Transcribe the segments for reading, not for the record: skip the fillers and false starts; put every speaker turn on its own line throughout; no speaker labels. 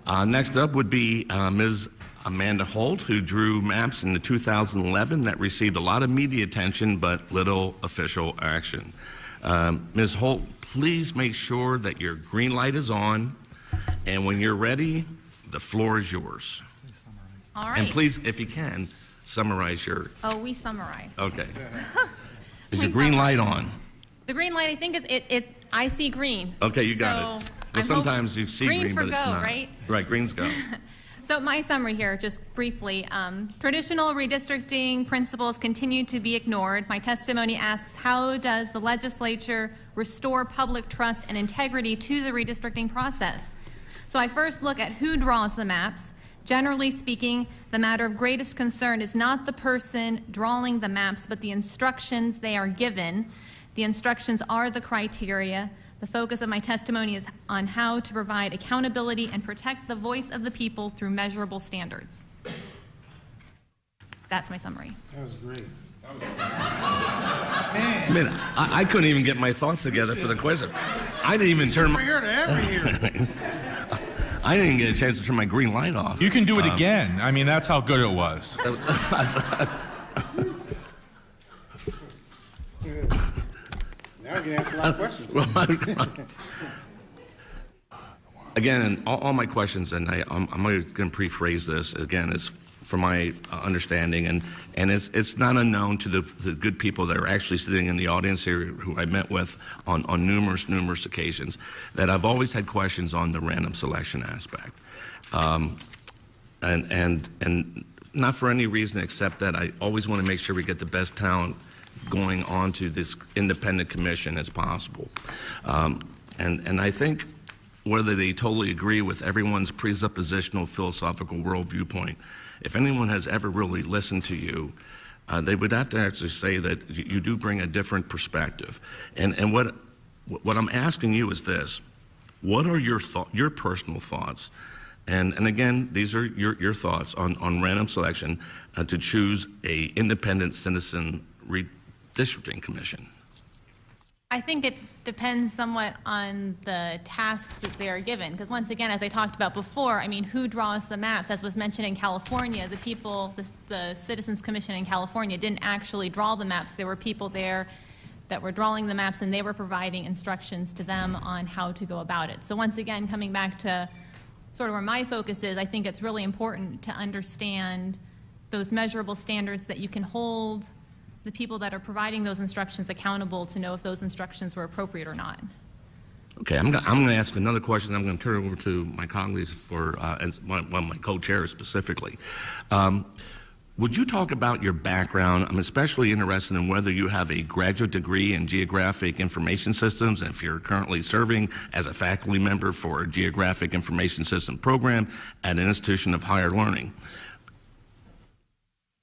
Next up would be Ms. Amanda Holt, who drew maps in 2011 that received a lot of media attention but little official action. Ms. Holt, please make sure that your green light is on, and when you're ready, the floor is yours.
All right.
And please, if you can, summarize your...
Oh, we summarized.
Okay. Is your green light on?
The green light, I think I see green.
Okay, you got it. Well, sometimes you see green, but it's not.
Right?
Right, green's go.
So my summary here, just briefly, traditional redistricting principles continue to be ignored. My testimony asks, how does the legislature restore public trust and integrity to the redistricting process? So I first look at who draws the maps. Generally speaking, the matter of greatest concern is not the person drawing the maps, but the instructions they are given. The instructions are the criteria. The focus of my testimony is on how to provide accountability and protect the voice of the people through measurable standards. That's my summary.
That was great.
Man, I couldn't even get my thoughts together for the quiz. I didn't even turn my... I didn't get a chance to turn my green light off.
You can do it again. I mean, that's how good it was.
Now we can ask a lot of questions.
Again, all my questions, and I'm going to rephrase this again, is from my understanding, and it's not unknown to the good people that are actually sitting in the audience here, who I met with on numerous occasions, that I've always had questions on the random selection aspect, and not for any reason except that I always want to make sure we get the best talent going on to this independent commission as possible, and I think whether they totally agree with everyone's presuppositional philosophical world viewpoint, if anyone has ever really listened to you, they would have to actually say that you do bring a different perspective. And what I'm asking you is this: what are your personal thoughts? And again, these are your thoughts on random selection to choose a independent citizen redistricting commission.
I think it depends somewhat on the tasks that they are given, because once again, as I talked about before, I mean, who draws the maps? As was mentioned in California, the Citizens Commission in California didn't actually draw the maps. There were people there that were drawing the maps, and they were providing instructions to them on how to go about it. So once again, coming back to sort of where my focus is, I think it's really important to understand those measurable standards that you can hold the people that are providing those instructions accountable to know if those instructions were appropriate or not.
Okay, I'm going to ask another question. I'm going to turn it over to my colleagues for my co-chairs specifically. Would you talk about your background? I'm especially interested in whether you have a graduate degree in geographic information systems, and if you're currently serving as a faculty member for a geographic information system program at an institution of higher learning.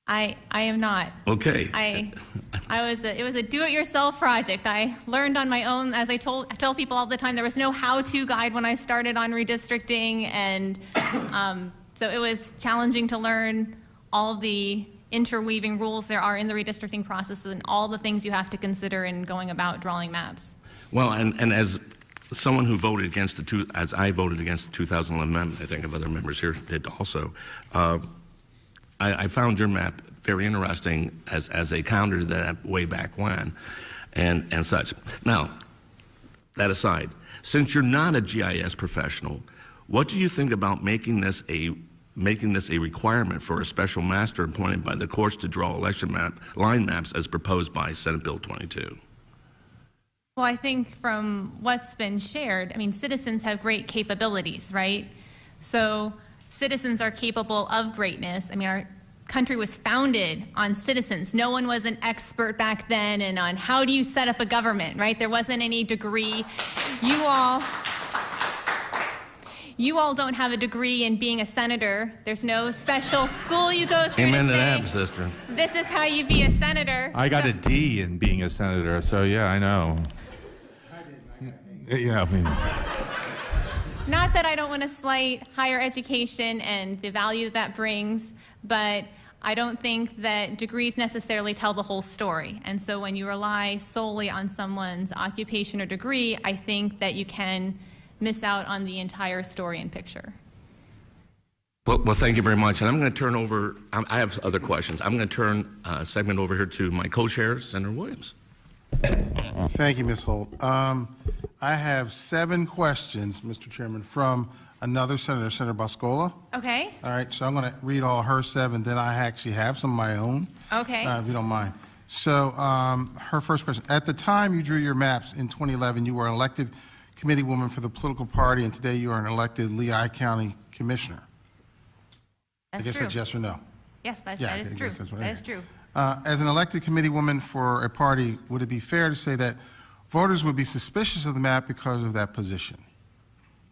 I am not.
Okay.
It was a do-it-yourself project. I learned on my own. As I tell people all the time, there was no how-to guide when I started on redistricting, and so it was challenging to learn all of the interweaving rules there are in the redistricting process and all the things you have to consider in going about drawing maps.
Well, and as someone who voted against as I voted against the 2011 amendment, I think of other members here did also, I found your map very interesting as a counter to that way back when, and such. Now, that aside, since you're not a GIS professional, what do you think about making this a requirement for a special master appointed by the courts to draw election line maps as proposed by Senate Bill 22?
Well, I think from what's been shared, I mean, citizens have great capabilities, right? So citizens are capable of greatness. I mean, our country was founded on citizens. No one was an expert back then and on how do you set up a government, right? There wasn't any degree. You all don't have a degree in being a senator. There's no special school you go through
Amen
to
to
say,
that, sister.
this is how you be a senator.
I got a D in being a senator, so yeah, I know. Yeah, I mean...
Not that I don't want to slight higher education and the value that brings, but I don't think that degrees necessarily tell the whole story. And so when you rely solely on someone's occupation or degree, I think that you can miss out on the entire story and picture.
Well, thank you very much. And I'm going to turn over, I have other questions. I'm going to turn a segment over here to my co-chair, Senator Williams.
Thank you, Ms. Holt. I have 7 questions, Mr. Chairman, from another senator, Senator Boscola.
Okay.
All right, so I'm going to read all her 7, then I actually have some of my own.
Okay.
If you don't mind. So her first question, at the time you drew your maps in 2011, you were an elected committee woman for the political party, and today you are an elected Lehigh County commissioner.
That's
I guess
true.
that's yes or no.
Yes, that
Yeah,
is
I
true.
guess that's what
That
I
is true.
As an elected committee woman for a party, would it be fair to say that voters would be suspicious of the map because of that position?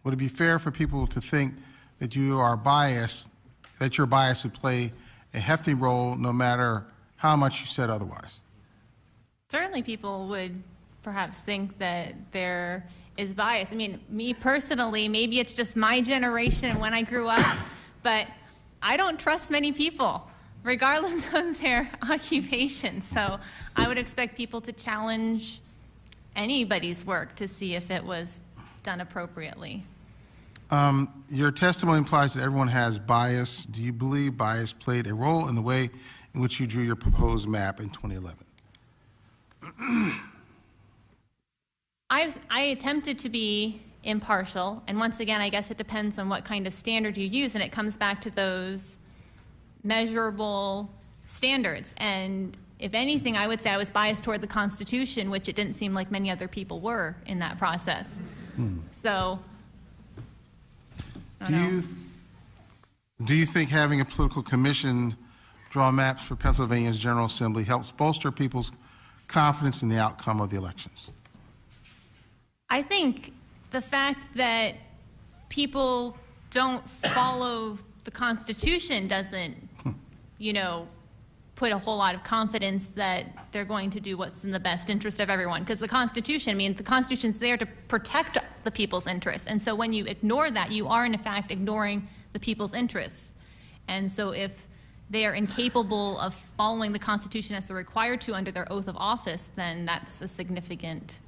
Would it be fair for people to think that you are biased, that your bias would play a hefty role no matter how much you said otherwise?
Certainly people would perhaps think that there is bias. I mean, me personally, maybe it's just my generation and when I grew up, but I don't trust many people, regardless of their occupation. So I would expect people to challenge anybody's work to see if it was done appropriately.
Your testimony implies that everyone has bias. Do you believe bias played a role in the way in which you drew your proposed map in 2011?
I attempted to be impartial, and once again, I guess it depends on what kind of standard you use, and it comes back to those measurable standards. And if anything, I would say I was biased toward the Constitution, which it didn't seem like many other people were in that process. So, I don't know.
Do you think having a political commission draw maps for Pennsylvania's General Assembly helps bolster people's confidence in the outcome of the elections?
I think the fact that people don't follow the Constitution doesn't, put a whole lot of confidence that they're going to do what's in the best interest of everyone. Because the Constitution's there to protect the people's interests. And so when you ignore that, you are in fact ignoring the people's interests. And so if they are incapable of following the Constitution as they're required to under their oath of office, then that's a significant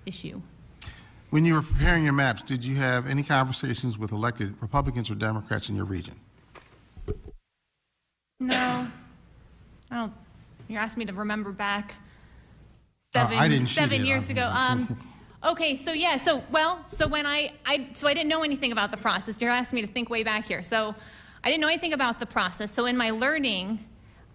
issue.
When you were preparing your maps, did you have any conversations with elected Republicans or Democrats in your region?
No, I don't. You're asking me to remember back
I didn't shoot
7
it.
years ago. Okay, so yeah, so when I didn't know anything about the process. You're asking me to think way back here. So I didn't know anything about the process. So in my learning,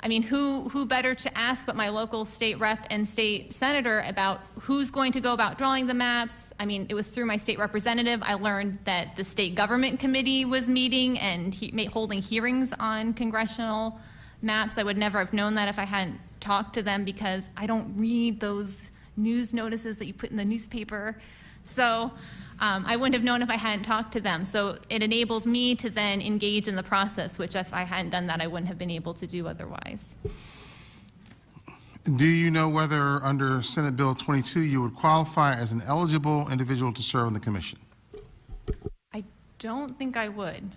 I mean, who better to ask but my local state rep and state senator about who's going to go about drawing the maps? I mean, it was through my state representative. I learned that the state government committee was meeting and holding hearings on congressional maps. I would never have known that if I hadn't talked to them because I don't read those news notices that you put in the newspaper. So I wouldn't have known if I hadn't talked to them. So it enabled me to then engage in the process, which if I hadn't done that, I wouldn't have been able to do otherwise.
Do you know whether under Senate Bill 22 you would qualify as an eligible individual to serve on the commission?
I don't think I would.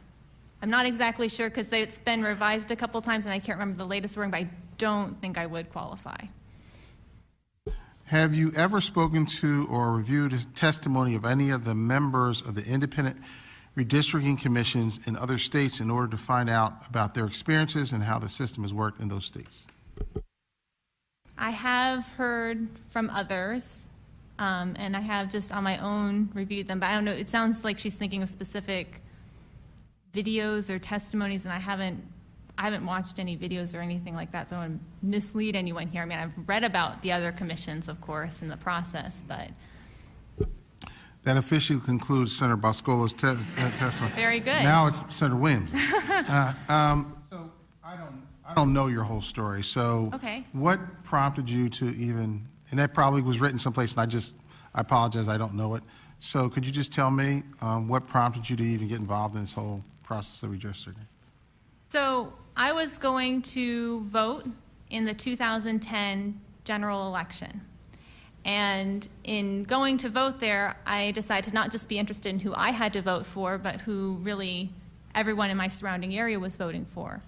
I'm not exactly sure because it's been revised a couple times and I can't remember the latest wording, but I don't think I would qualify.
Have you ever spoken to or reviewed testimony of any of the members of the independent redistricting commissions in other states in order to find out about their experiences and how the system has worked in those states?
I have heard from others, and I have just on my own reviewed them, but I don't know, it sounds like she's thinking of specific videos or testimonies, and I haven't watched any videos or anything like that, so I don't want to mislead anyone here. I mean, I've read about the other commissions, of course, in the process, but.
That officially concludes Senator Boscola's testimony.
Very good.
Now it's Senator Williams. So I don't know your whole story. So
okay.
What prompted you to even, and that probably was written someplace, and I apologize, I don't know it. So could you just tell me what prompted you to even get involved in this whole process of redistricting?
So I was going to vote in the 2010 general election. And in going to vote there, I decided to not just be interested in who I had to vote for, but who really everyone in my surrounding area was voting for.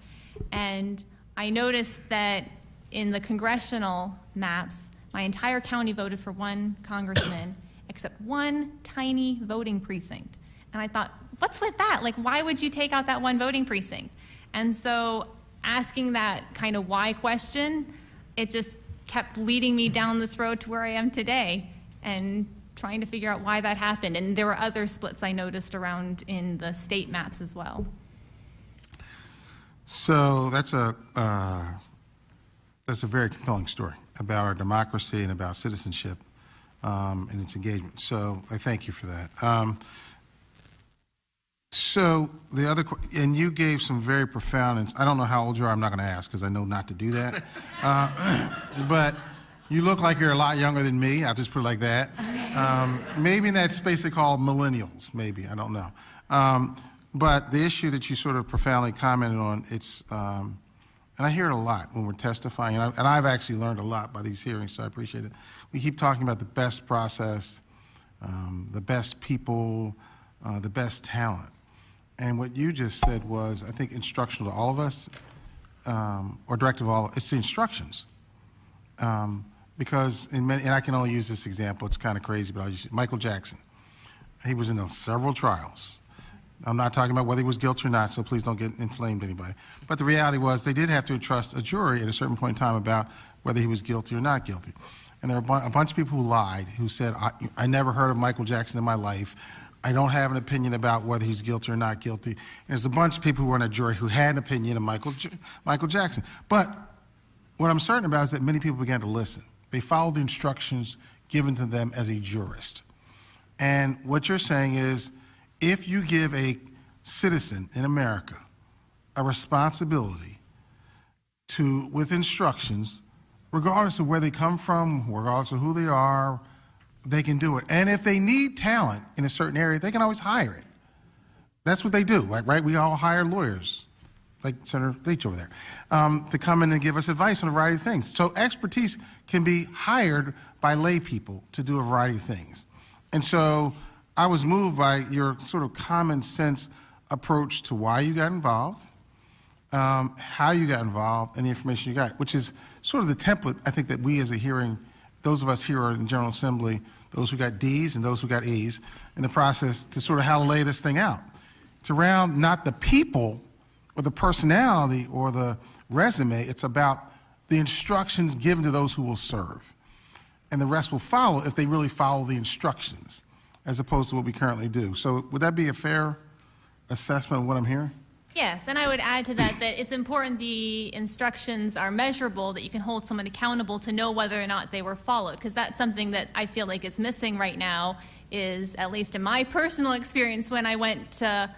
And I noticed that in the congressional maps, my entire county voted for one congressman, except one tiny voting precinct. And I thought, what's with that? Like, why would you take out that one voting precinct? And so asking that kind of why question, it just kept leading me down this road to where I am today and trying to figure out why that happened. And there were other splits I noticed around in the state maps as well.
So that's a very compelling story about our democracy and about citizenship and its engagement. So I thank you for that. So the other, and you gave some very profound, and I don't know how old you are, I'm not going to ask because I know not to do that. But you look like you're a lot younger than me, I'll just put it like that. Maybe in that space they call millennials, maybe, I don't know. But the issue that you sort of profoundly commented on, it's, and I hear it a lot when we're testifying, and I've actually learned a lot by these hearings, so I appreciate it. We keep talking about the best process, the best people, the best talent. And what you just said was, I think, instructional to all of us, or directive to all, it's the instructions. Because in many, and I can only use this example, it's kind of crazy, but I'll use Michael Jackson. He was in several trials. I'm not talking about whether he was guilty or not, so please don't get inflamed, anybody. But the reality was they did have to entrust a jury at a certain point in time about whether he was guilty or not guilty. And there were a bunch of people who lied, who said, I never heard of Michael Jackson in my life. I don't have an opinion about whether he's guilty or not guilty. And there's a bunch of people who were on a jury who had an opinion of Michael Jackson. But what I'm certain about is that many people began to listen. They followed the instructions given to them as a jurist. And what you're saying is, if you give a citizen in America a responsibility to, with instructions, regardless of where they come from, regardless of who they are, they can do it. And if they need talent in a certain area, they can always hire it. That's what they do, like, right? We all hire lawyers, like Senator Leach over there, to come in and give us advice on a variety of things. So expertise can be hired by lay people to do a variety of things. And so I was moved by your sort of common sense approach to why you got involved, how you got involved, and the information you got, which is sort of the template, I think, that we as a hearing, those of us here in the General Assembly, those who got D's and those who got A's, in the process to sort of how to lay this thing out. It's around not the people or the personality or the resume, it's about the instructions given to those who will serve. And the rest will follow if they really follow the instructions, as opposed to what we currently do. So would that be a fair assessment of what I'm hearing?
Yes, and I would add to that that it's important the instructions are measurable, that you can hold someone accountable to know whether or not they were followed, because that's something that I feel like is missing right now, is, at least in my personal experience, when I went to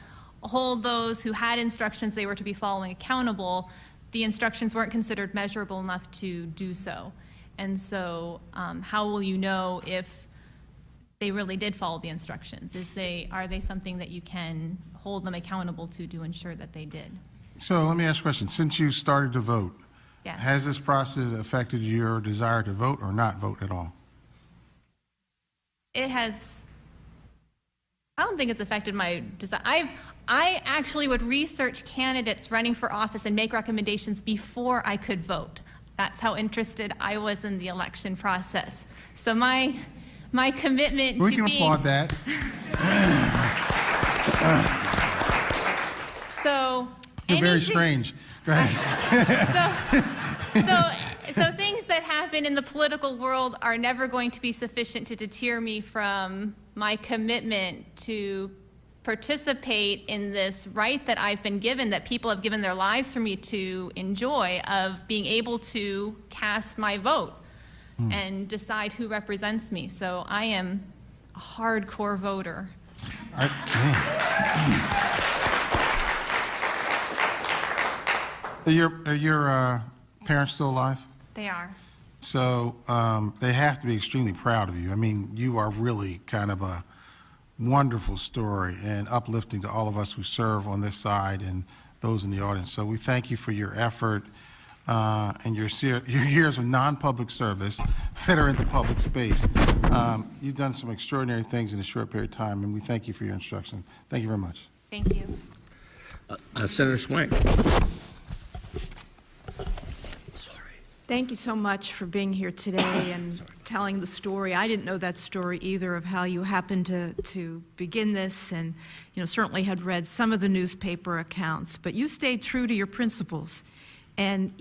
hold those who had instructions they were to be following accountable, the instructions weren't considered measurable enough to do so. And so how will you know if they really did follow the instructions? Are they something that you can hold them accountable to ensure that they did?
So let me ask you a question. Since you started to vote,
Yes.
has this process affected your desire to vote or not vote at all?
It has, I don't think it's affected my desire. I actually would research candidates running for office and make recommendations before I could vote. That's how interested I was in the election process. So my commitment to being...
We can applaud that.
So...
You're very strange. Go ahead.
So things that happen in the political world are never going to be sufficient to deter me from my commitment to participate in this right that I've been given, that people have given their lives for me to enjoy, of being able to cast my vote and decide who represents me. So I am a hardcore voter.
Are your parents still alive?
They are.
So they have to be extremely proud of you. I mean, you are really kind of a wonderful story and uplifting to all of us who serve on this side and those in the audience. So we thank you for your effort and your years of non-public service that are in the public space. You've done some extraordinary things in a short period of time, and we thank you for your instruction. Thank you very much.
Thank you.
Senator Swank.
Thank you so much for being here today and telling the story. I didn't know that story either of how you happened to begin this, and certainly had read some of the newspaper accounts, but you stayed true to your principles and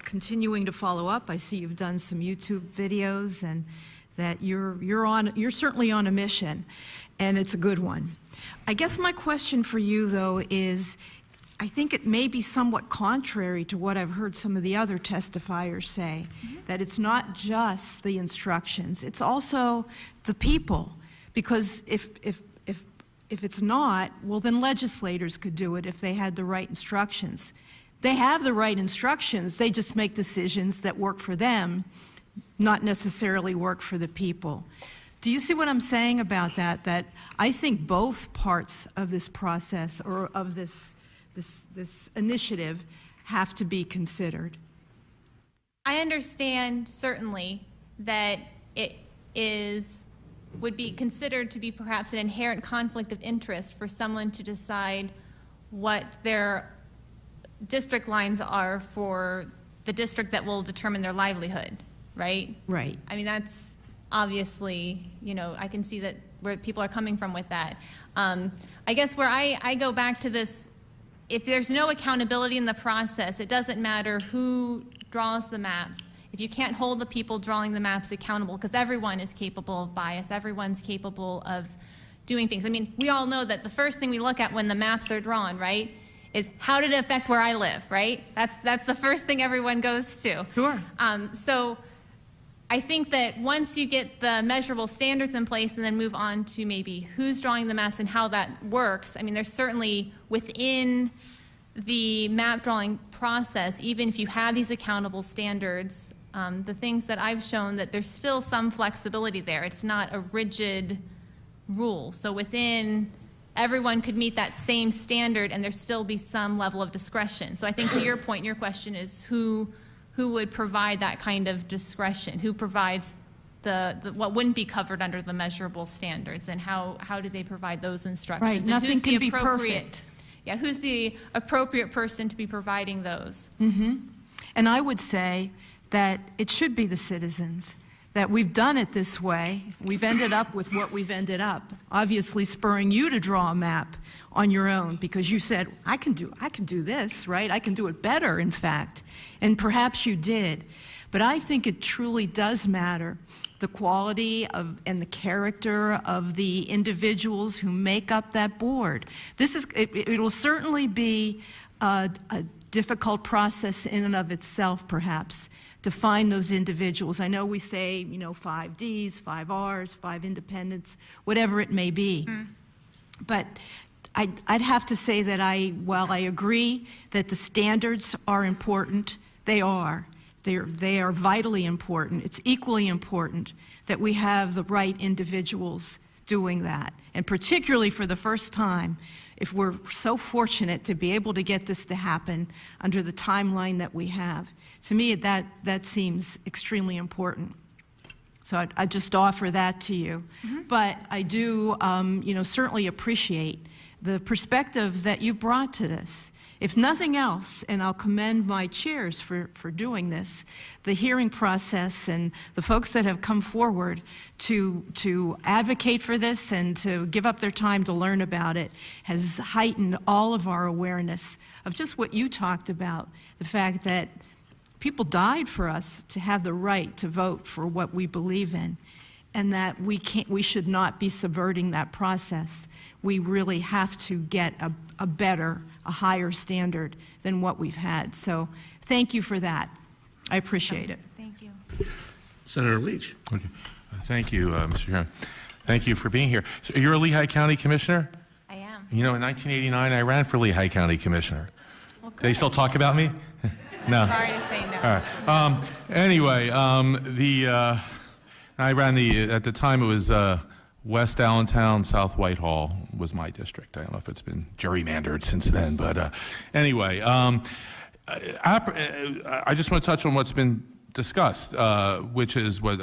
continuing to follow up. I see you've done some YouTube videos and that you're certainly on a mission, and it's a good one. I guess my question for you though is, I think it may be somewhat contrary to what I've heard some of the other testifiers say, that it's not just the instructions, it's also the people. Because if it's not, well, then legislators could do it if they had the right instructions. They have the right instructions, they just make decisions that work for them, not necessarily work for the people. Do you see what I'm saying about that? That I think both parts of this process, or of this initiative, have to be considered.
I understand certainly that it would be considered to be perhaps an inherent conflict of interest for someone to decide what their district lines are for the district that will determine their livelihood, right?
Right.
I mean, that's obviously, I can see that where people are coming from with that. I guess where I go back to this, if there's no accountability in the process, it doesn't matter who draws the maps. If you can't hold the people drawing the maps accountable, because everyone is capable of bias, everyone's capable of doing things. I mean, we all know that the first thing we look at when the maps are drawn, right, is how did it affect where I live, right? That's the first thing everyone goes to.
Sure.
So I think that once you get the measurable standards in place and then move on to maybe who's drawing the maps and how that works, I mean, there's certainly within the map drawing process, even if you have these accountable standards, the things that I've shown that there's still some flexibility there. It's not a rigid rule. So within, everyone could meet that same standard and there still be some level of discretion. So I think to your point, your question is who would provide that kind of discretion? Who provides the what wouldn't be covered under the measurable standards, and how do they provide those instructions?
Right,
And
nothing
who's the
can be
appropriate-
perfect.
Yeah, who's the appropriate person to be providing those?
And I would say that it should be the citizens, that we've done it this way. We've ended up with what we've ended up, obviously spurring you to draw a map on your own because you said, I can do this, right? I can do it better, in fact. And perhaps you did. But I think it truly does matter, the quality of and the character of the individuals who make up that board. It will certainly be a difficult process in and of itself, perhaps, to find those individuals. I know we say, 5 Ds, 5 Rs, 5 independents, whatever it may be. But I'd have to say that while I agree that the standards are important, they are. They are vitally important. It's equally important that we have the right individuals doing that. And particularly for the first time, if we're so fortunate to be able to get this to happen under the timeline that we have. To me, that seems extremely important. So I just offer that to you. But I do, certainly appreciate the perspective that you brought to this. If nothing else, and I'll commend my chairs for doing this, the hearing process and the folks that have come forward to advocate for this and to give up their time to learn about it has heightened all of our awareness of just what you talked about, the fact that people died for us to have the right to vote for what we believe in, and that we should not be subverting that process. We really have to get a higher standard than what we've had. So thank you for that. I appreciate it.
Thank you.
Senator Leach.
Okay. Thank you, Mr. Chairman. Thank you for being here. So you're a Lehigh County Commissioner?
I am.
In 1989, I ran for Lehigh County Commissioner.
Well, good.
They still talk about me? No.
Sorry to say no.
All right. Anyway, I ran at the time it was West Allentown, South Whitehall was my district. I don't know if it's been gerrymandered since then, but anyway, I just want to touch on what's been discussed, which is what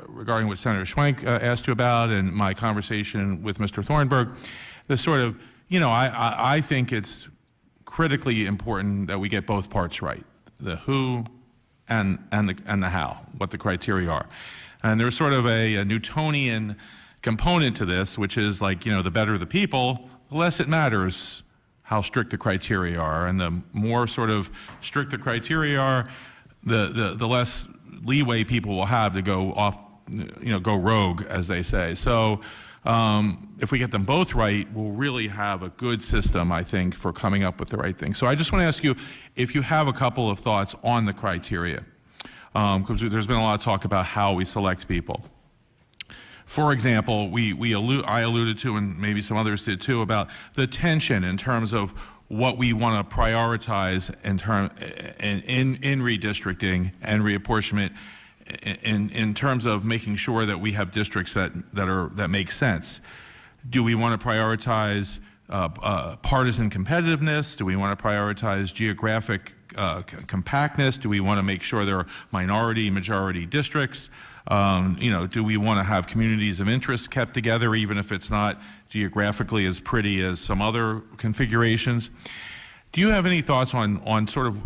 regarding what Senator Schwenk asked you about and my conversation with Mr. Thornburg. The sort of, I think it's critically important that we get both parts right, the who and the how, what the criteria are. And there's sort of a Newtonian component to this, which is like, the better the people, the less it matters how strict the criteria are. And the more sort of strict the criteria are, the less leeway people will have to go off, go rogue, as they say. So if we get them both right, we'll really have a good system, I think, for coming up with the right thing. So I just want to ask you if you have a couple of thoughts on the criteria, because there's been a lot of talk about how we select people. For example, I alluded to, and maybe some others did too, about the tension in terms of what we want to prioritize in redistricting and reapportionment, in terms of making sure that we have districts that make sense. Do we want to prioritize partisan competitiveness? Do we want to prioritize geographic compactness? Do we want to make sure there are minority-majority districts? Do we want to have communities of interest kept together, even if it's not geographically as pretty as some other configurations? Do you have any thoughts on sort of?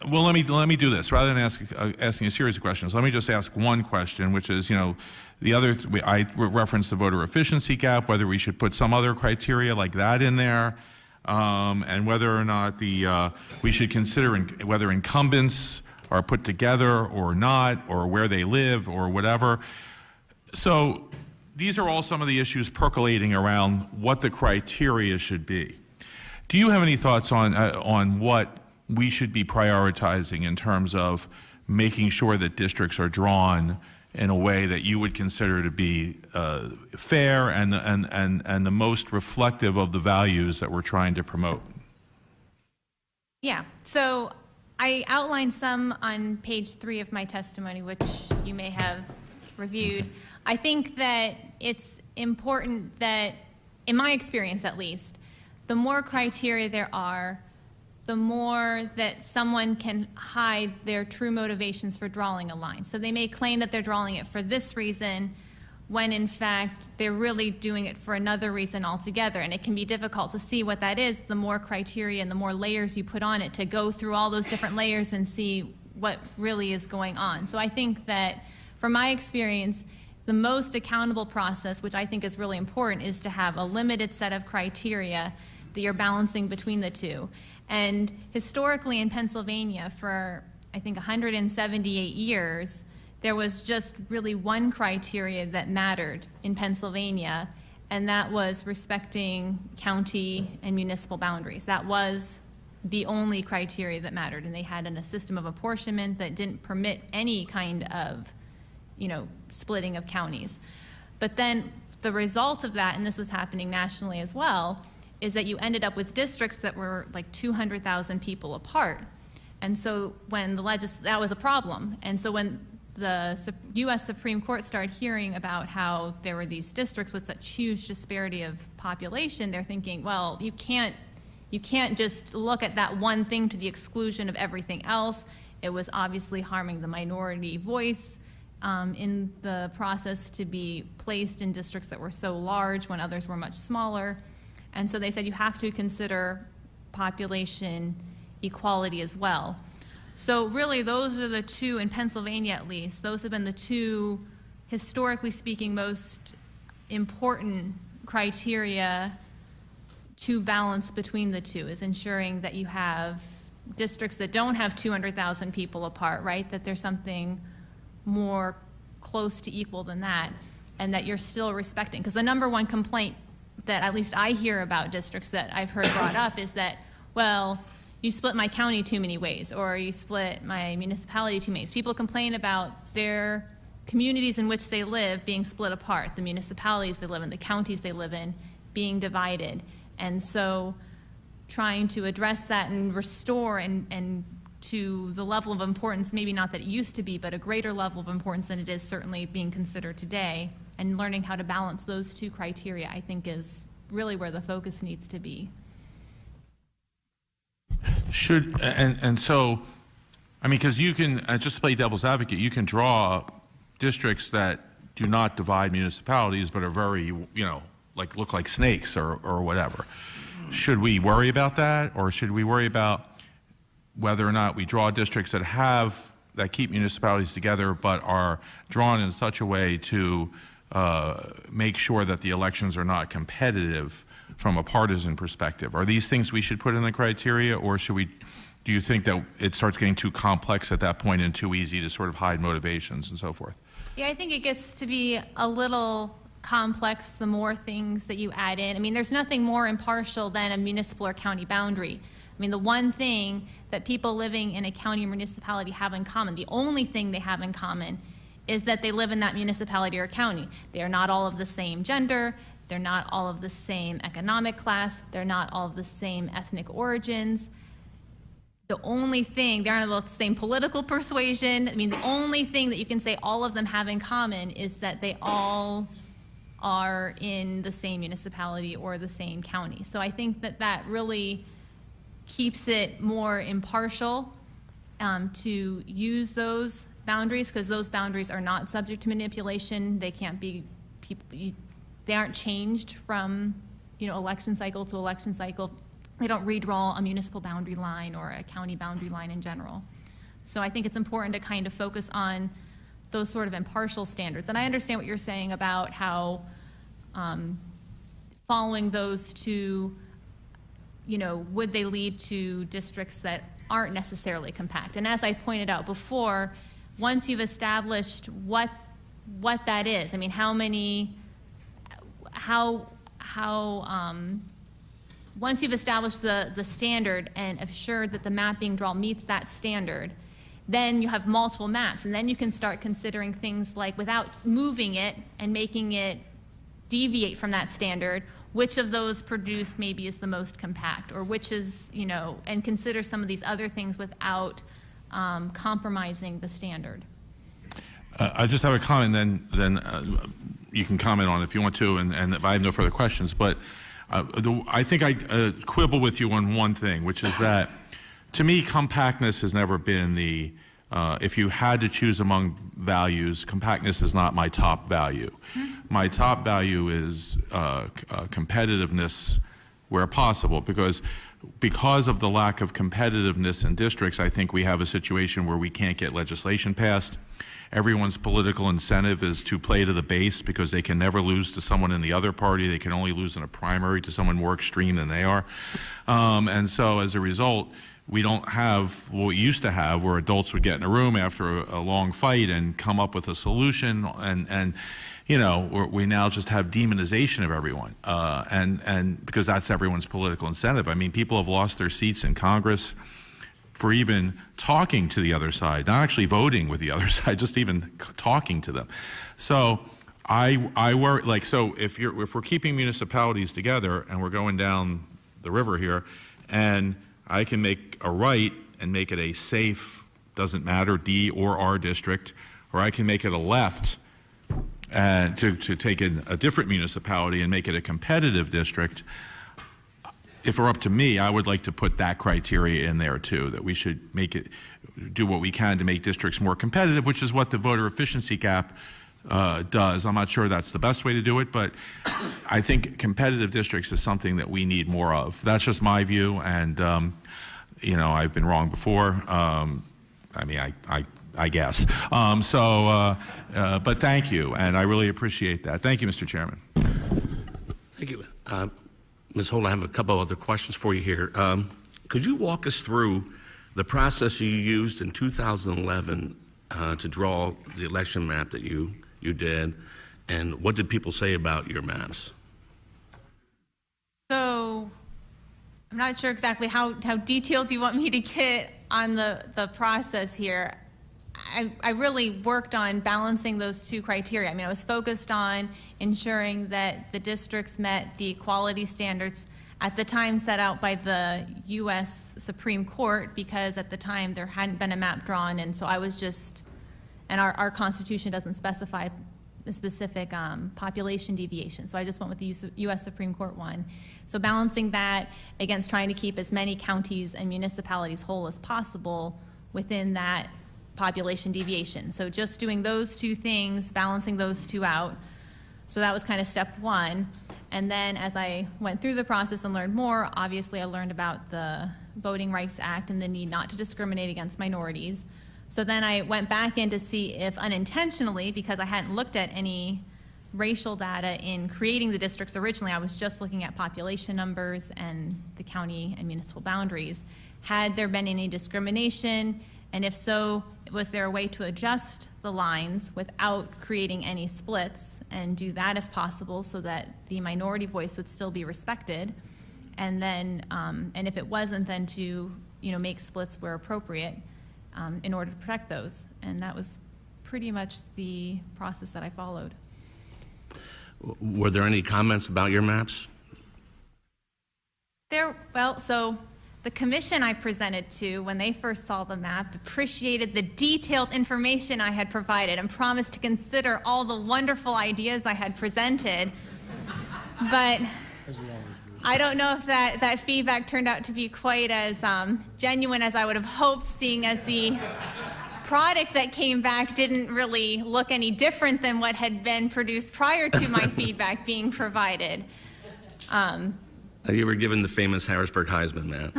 Well, let me do this. Rather than asking a series of questions, let me just ask one question, which is, I referenced the voter efficiency gap, whether we should put some other criteria like that in there, and whether or not we should consider whether incumbents are put together or not, or where they live, or whatever. So these are all some of the issues percolating around what the criteria should be. Do you have any thoughts on what we should be prioritizing in terms of making sure that districts are drawn in a way that you would consider to be fair and the most reflective of the values that we're trying to promote?
Yeah, so I outlined some on page 3 of my testimony, which you may have reviewed. I think that it's important that, in my experience at least, the more criteria there are, the more that someone can hide their true motivations for drawing a line. So they may claim that they're drawing it for this reason, when in fact they're really doing it for another reason altogether. And it can be difficult to see what that is, the more criteria and the more layers you put on it, to go through all those different layers and see what really is going on. So I think that, from my experience, the most accountable process, which I think is really important, is to have a limited set of criteria that you're balancing between the two. And historically in Pennsylvania, for I think 178 years, there was just really one criteria that mattered in Pennsylvania, and that was respecting county and municipal boundaries. That was the only criteria that mattered, and they had a system of apportionment that didn't permit any kind of, splitting of counties. But then the result of that, and this was happening nationally as well, is that you ended up with districts that were like 200,000 people apart. And so when that was a problem. And so when the U.S. Supreme Court started hearing about how there were these districts with such huge disparity of population, they're thinking, well, you can't just look at that one thing to the exclusion of everything else. It was obviously harming the minority voice in the process to be placed in districts that were so large when others were much smaller. And so they said you have to consider population equality as well. So really, those are the two, in Pennsylvania at least, those have been the two, historically speaking, most important criteria to balance between the two, is ensuring that you have districts that don't have 200,000 people apart, right? That there's something more close to equal than that, and that you're still respecting. Because the number one complaint that at least I hear about districts that I've heard brought up is that, well, you split my county too many ways, or you split my municipality too many ways. People complain about their communities in which they live being split apart, the municipalities they live in, the counties they live in being divided. And so trying to address that and restore and to the level of importance, maybe not that it used to be, but a greater level of importance than it is certainly being considered today, and learning how to balance those two criteria, I think, is really where the focus needs to be.
So, I mean, because you can, just to play devil's advocate, you can draw districts that do not divide municipalities but are very, look like snakes or whatever. Should we worry about that, or should we worry about whether or not we draw districts that keep municipalities together but are drawn in such a way to make sure that the elections are not competitive from a partisan perspective. Are these things we should put in the criteria, or do you think that it starts getting too complex at that point and too easy to sort of hide motivations and so forth?
Yeah, I think it gets to be a little complex the more things that you add in. I mean, there's nothing more impartial than a municipal or county boundary. I mean, the one thing that people living in a county or municipality have in common, the only thing they have in common, is that they live in that municipality or county. They are not all of the same gender, they're not all of the same economic class, they're not all of the same ethnic origins. The only thing, they aren't all the same political persuasion. I mean, the only thing that you can say all of them have in common is that they all are in the same municipality or the same county. So I think that that really keeps it more impartial to use those boundaries, because those boundaries are not subject to manipulation. They can't be, they aren't changed from, election cycle to election cycle. They don't redraw a municipal boundary line or a county boundary line in general. So I think it's important to kind of focus on those sort of impartial standards. And I understand what you're saying about how following those two, would they lead to districts that aren't necessarily compact? And as I pointed out before, once you've established what that is, I mean, once you've established the standard and assured that the map being drawn meets that standard, then you have multiple maps, and then you can start considering things like, without moving it and making it deviate from that standard, which of those produced maybe is the most compact, or which is, and consider some of these other things without compromising the standard.
I just have a comment, then you can comment on it if you want to, and if I have no further questions. But I think I quibble with you on one thing, which is that, to me, compactness has never been the, if you had to choose among values, compactness is not my top value. My top value is competitiveness where possible, because of the lack of competitiveness in districts, I think we have a situation where we can't get legislation passed. Everyone's political incentive is to play to the base, because they can never lose to someone in the other party. They can only lose in a primary to someone more extreme than they are. And so as a result, we don't have what we used to have, where adults would get in a room after a long fight and come up with a solution, and we now just have demonization of everyone, and because that's everyone's political incentive. I mean, people have lost their seats in Congress for even talking to the other side, not actually voting with the other side, just even talking to them. So I worry, so if we're keeping municipalities together and we're going down the river here, and I can make a right and make it a safe, doesn't matter, D or R district, or I can make it a left and to take in a different municipality and make it a competitive district. If it were up to me, I would like to put that criteria in there too, that we should do what we can to make districts more competitive, which is what the voter efficiency gap does. I'm not sure that's the best way to do it, but I think competitive districts is something that we need more of. That's just my view, and I've been wrong before. I guess. But thank you, and I really appreciate that. Thank you, Mr. Chairman.
Thank you. Ms. Holt, I have a couple other questions for you here. Could you walk us through the process you used in 2011 to draw the election map that you did, and what did people say about your maps?
So I'm not sure exactly how detailed you want me to get on the process here. I really worked on balancing those two criteria. I mean, I was focused on ensuring that the districts met the equality standards at the time set out by the U.S. Supreme Court, because at the time there hadn't been a map drawn, and so I was just, and our Constitution doesn't specify a specific population deviation, so I just went with the U.S. Supreme Court one. So balancing that against trying to keep as many counties and municipalities whole as possible within that population deviation. So just doing those two things, balancing those two out. So that was kind of step one. And then as I went through the process and learned more, obviously I learned about the Voting Rights Act and the need not to discriminate against minorities. So then I went back in to see if unintentionally, because I hadn't looked at any racial data in creating the districts originally, I was just looking at population numbers and the county and municipal boundaries. Had there been any discrimination? And if so, was there a way to adjust the lines without creating any splits, and do that if possible so that the minority voice would still be respected? And then, and if it wasn't, then to make splits where appropriate in order to protect those. And that was pretty much the process that I followed.
Were there any comments about your maps?
So the commission I presented to, when they first saw the map, appreciated the detailed information I had provided and promised to consider all the wonderful ideas I had presented. But I don't know if that feedback turned out to be quite as genuine as I would have hoped, seeing as the product that came back didn't really look any different than what had been produced prior to my feedback being provided.
You were given the famous Harrisburg Heisman, man.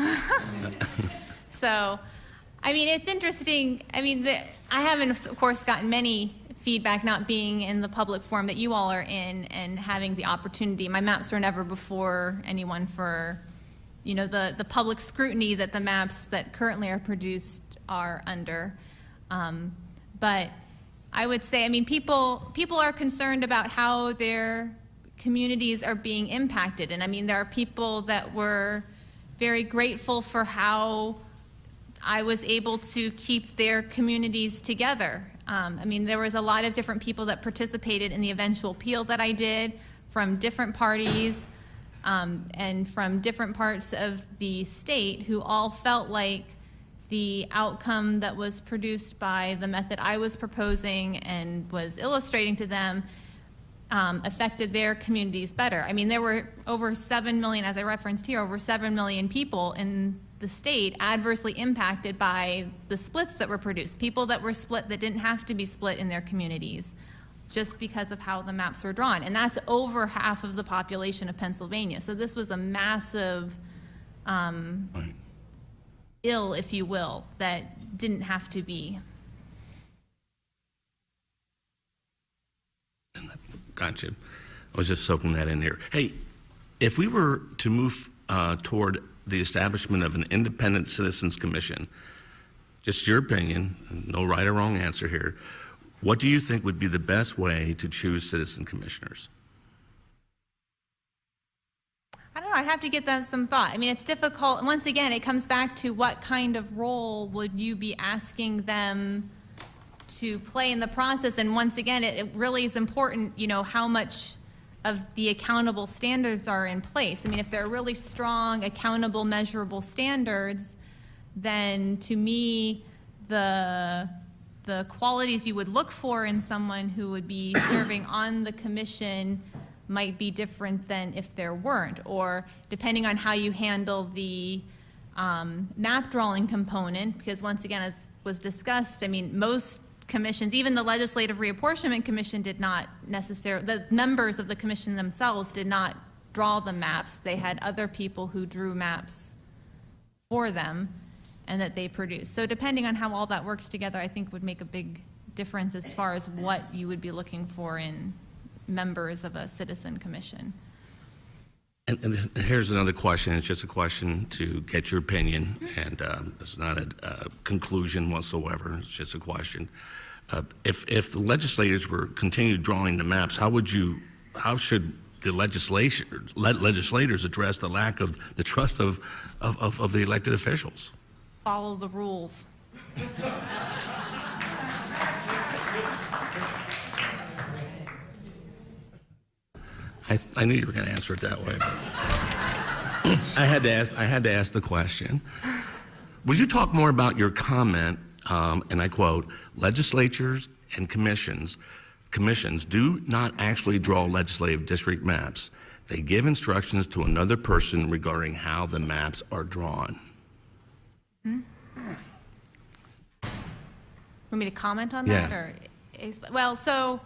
So, I mean, it's interesting. I mean, I haven't, of course, gotten many feedback, not being in the public forum that you all are in and having the opportunity. My maps were never before anyone for, the public scrutiny that the maps that currently are produced are under. But I would say, I mean, people are concerned about how their communities are being impacted. And I mean, there are people that were very grateful for how I was able to keep their communities together. I mean, there was a lot of different people that participated in the eventual appeal that I did from different parties and from different parts of the state who all felt like the outcome that was produced by the method I was proposing and was illustrating to them affected their communities better. I mean, there were over 7 million, as I referenced here, over 7 million people in the state adversely impacted by the splits that were produced, people that were split that didn't have to be split in their communities just because of how the maps were drawn. And that's over half of the population of Pennsylvania. So this was a massive ill, if you will, that didn't have to be.
Gotcha. I was just soaking that in here. Hey, if we were to move toward the establishment of an independent citizens commission, just your opinion, no right or wrong answer here, what do you think would be the best way to choose citizen commissioners?
I don't know, I'd have to give that some thought. I mean, it's difficult. Once again, it comes back to what kind of role would you be asking them to play in the process? And once again, it really is important, how much of the accountable standards are in place. I mean, if there are really strong, accountable, measurable standards, then to me, the qualities you would look for in someone who would be serving on the commission might be different than if there weren't, or depending on how you handle the map drawing component, because once again, as was discussed, I mean, most commissions, even the Legislative Reapportionment Commission did not necessarily, the members of the commission themselves did not draw the maps. They had other people who drew maps for them and that they produced. So depending on how all that works together, I think would make a big difference as far as what you would be looking for in members of a citizen commission.
And here's another question. It's just a question to get your opinion, and it's not a conclusion whatsoever. It's just a question. If the legislators were continued drawing the maps, how should the legislators address the lack of the trust of the elected officials?
Follow the rules.
I knew you were going to answer it that way. I had to ask the question. Would you talk more about your comment, and I quote, legislatures and commissions do not actually draw legislative district maps. They give instructions to another person regarding how the maps are drawn.
Want me to comment on
Yeah.
that? Or, well, so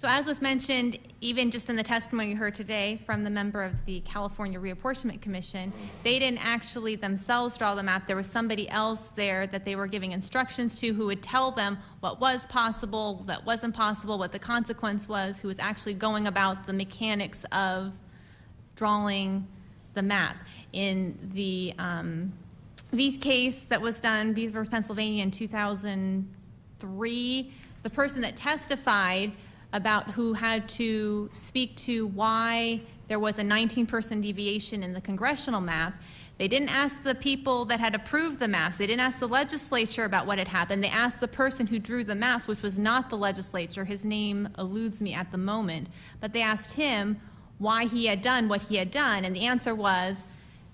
So as was mentioned, even just in the testimony you heard today from the member of the California Reapportionment Commission, they didn't actually themselves draw the map. There was somebody else there that they were giving instructions to who would tell them what was possible, that wasn't possible, what the consequence was, who was actually going about the mechanics of drawing the map. In the Veith case that was done, Veith versus Pennsylvania in 2003, the person that testified about who had to speak to why there was a 19-person deviation in the congressional map, they didn't ask the people that had approved the maps. They didn't ask the legislature about what had happened. They asked the person who drew the maps, which was not the legislature. His name eludes me at the moment. But they asked him why he had done what he had done, and the answer was,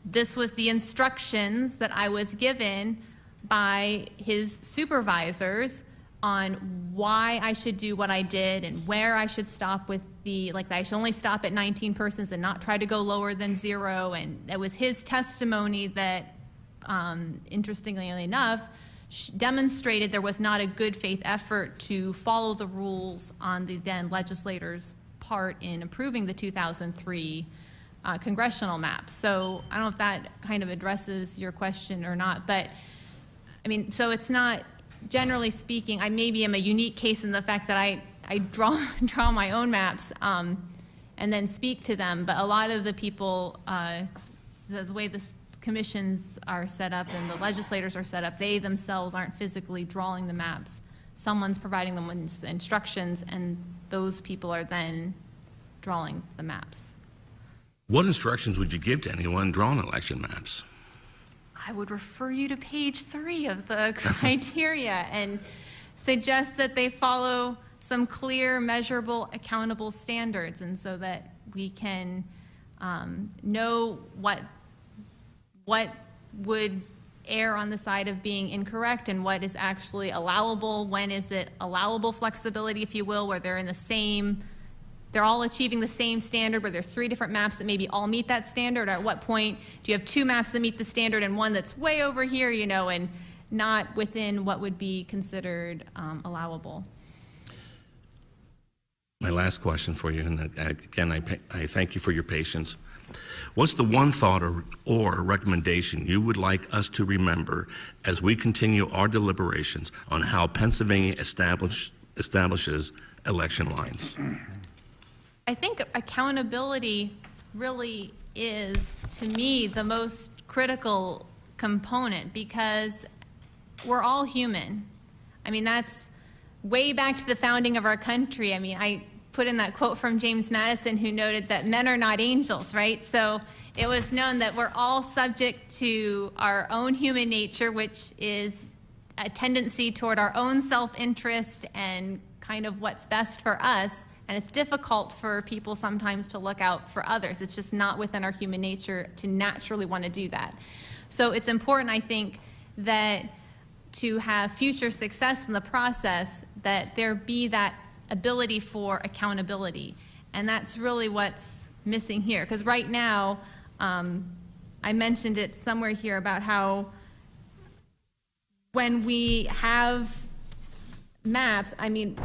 this was the instructions that I was given by his supervisors on why I should do what I did and where I should stop with the, like I should only stop at 19 persons and not try to go lower than 0. And it was his testimony that, interestingly enough, demonstrated there was not a good faith effort to follow the rules on the then legislators' part in approving the 2003 congressional map. So I don't know if that kind of addresses your question or not, but I mean, so it's not, generally speaking, I maybe am a unique case in the fact that I draw my own maps and then speak to them, but a lot of the people, the way the commissions are set up and the legislators are set up, they themselves aren't physically drawing the maps. Someone's providing them with instructions, and those people are then drawing the maps.
What instructions would you give to anyone drawing election maps?
I would refer you to page 3 of the criteria and suggest that they follow some clear, measurable, accountable standards, and so that we can know what would err on the side of being incorrect and what is actually allowable. When is it allowable flexibility, if you will, where they're in the same, they're all achieving the same standard, where there's 3 different maps that maybe all meet that standard? Or at what point do you have 2 maps that meet the standard and one that's way over here, you know, and not within what would be considered allowable?
My last question for you, and again, I thank you for your patience. What's the one thought or recommendation you would like us to remember as we continue our deliberations on how Pennsylvania establishes election lines?
I think accountability really is, to me, the most critical component, because we're all human. I mean, that's way back to the founding of our country. I mean, I put in that quote from James Madison, who noted that men are not angels, right? So it was known that we're all subject to our own human nature, which is a tendency toward our own self-interest and kind of what's best for us. And it's difficult for people sometimes to look out for others. It's just not within our human nature to naturally want to do that. So it's important, I think, that to have future success in the process, that there be that ability for accountability. And that's really what's missing here. Because right now, I mentioned it somewhere here about how when we have maps, I mean,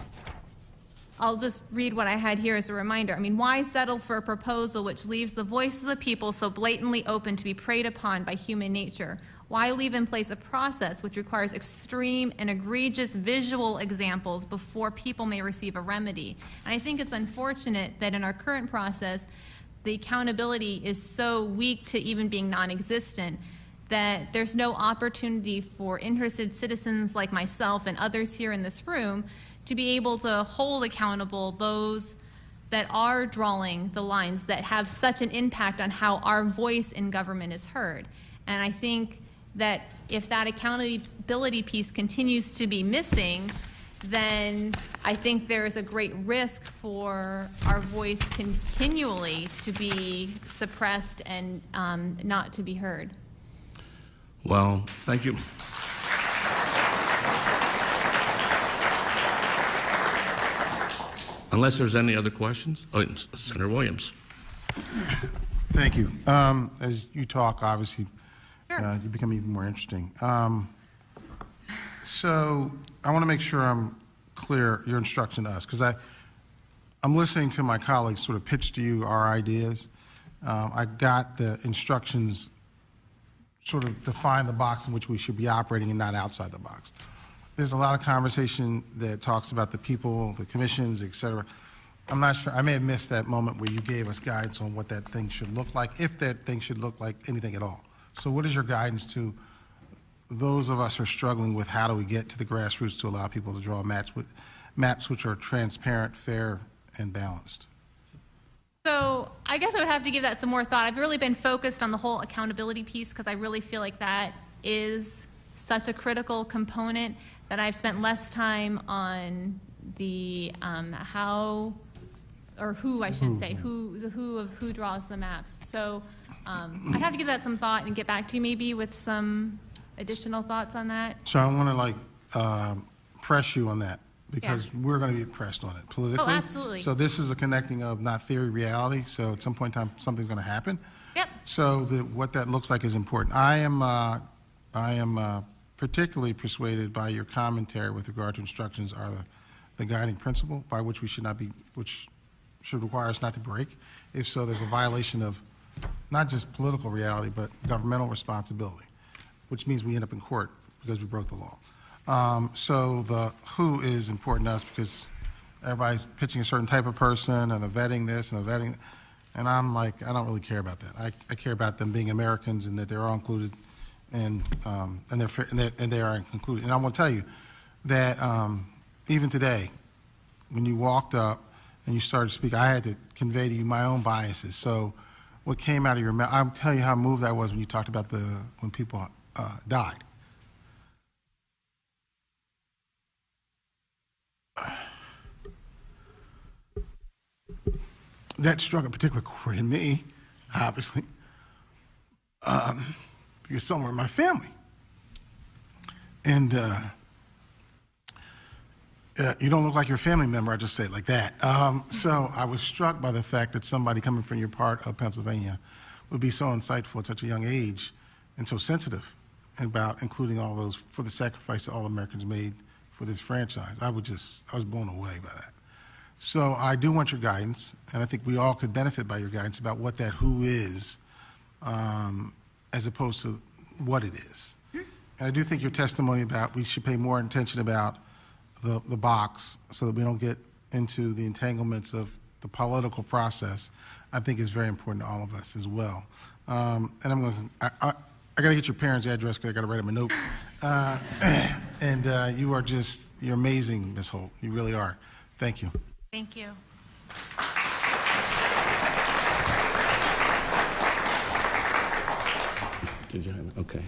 I'll just read what I had here as a reminder. I mean, why settle for a proposal which leaves the voice of the people so blatantly open to be preyed upon by human nature? Why leave in place a process which requires extreme and egregious visual examples before people may receive a remedy? And I think it's unfortunate that in our current process, the accountability is so weak to even being non-existent that there's no opportunity for interested citizens like myself and others here in this room to be able to hold accountable those that are drawing the lines that have such an impact on how our voice in government is heard. And I think that if that accountability piece continues to be missing, then I think there is a great risk for our voice continually to be suppressed and not to be heard.
Well, thank you. Unless there's any other questions? Oh, Senator Williams.
Thank you. As you talk, obviously,
Sure.
you become even more interesting. So I want to make sure I'm clear, your instruction to us, because I'm listening to my colleagues sort of pitch to you our ideas. I got the instructions sort of define the box in which we should be operating and not outside the box. There's a lot of conversation that talks about the people, the commissions, et cetera. I'm not sure, I may have missed that moment where you gave us guidance on what that thing should look like, if that thing should look like anything at all. So what is your guidance to those of us who are struggling with how do we get to the grassroots to allow people to draw maps which are transparent, fair, and balanced?
So I guess I would have to give that some more thought. I've really been focused on the whole accountability piece because I really feel like that is such a critical component that I've spent less time on the how, or who I should say, who draws the maps. So I'd have to give that some thought and get back to you maybe with some additional thoughts on that.
So I want to like press you on that because we're going to be pressed on it politically.
Oh, absolutely.
So this is a connecting of not theory, reality. So at some point in time, something's going to happen.
Yep.
So what that looks like is important. I am particularly persuaded by your commentary with regard to instructions are the guiding principle by which we should not be, which should require us not to break. If so, there's a violation of not just political reality, but governmental responsibility, which means we end up in court because we broke the law. So the who is important to us because everybody's pitching a certain type of person and a vetting this and a vetting, and I'm like, I don't really care about that. I care about them being Americans and that they're all included and they are included. And I want to tell you that even today, when you walked up and you started to speak, I had to convey to you my own biases. So what came out of your mouth, I'll tell you how moved I was when you talked about when people died. That struck a particular chord in me, obviously, because somewhere in my family. And you don't look like your family member, I just say it like that. So I was struck by the fact that somebody coming from your part of Pennsylvania would be so insightful at such a young age and so sensitive about including all those for the sacrifice that all Americans made for this franchise. I was blown away by that. So I do want your guidance, and I think we all could benefit by your guidance about what that who is, as opposed to what it is. And I do think your testimony about we should pay more attention about the box so that we don't get into the entanglements of the political process, I think is very important to all of us as well. And I got to get your parents' address because I got to write them a note. And you're amazing, Ms. Holt. You really are. Thank you.
Thank you.
Did you have it? Okay.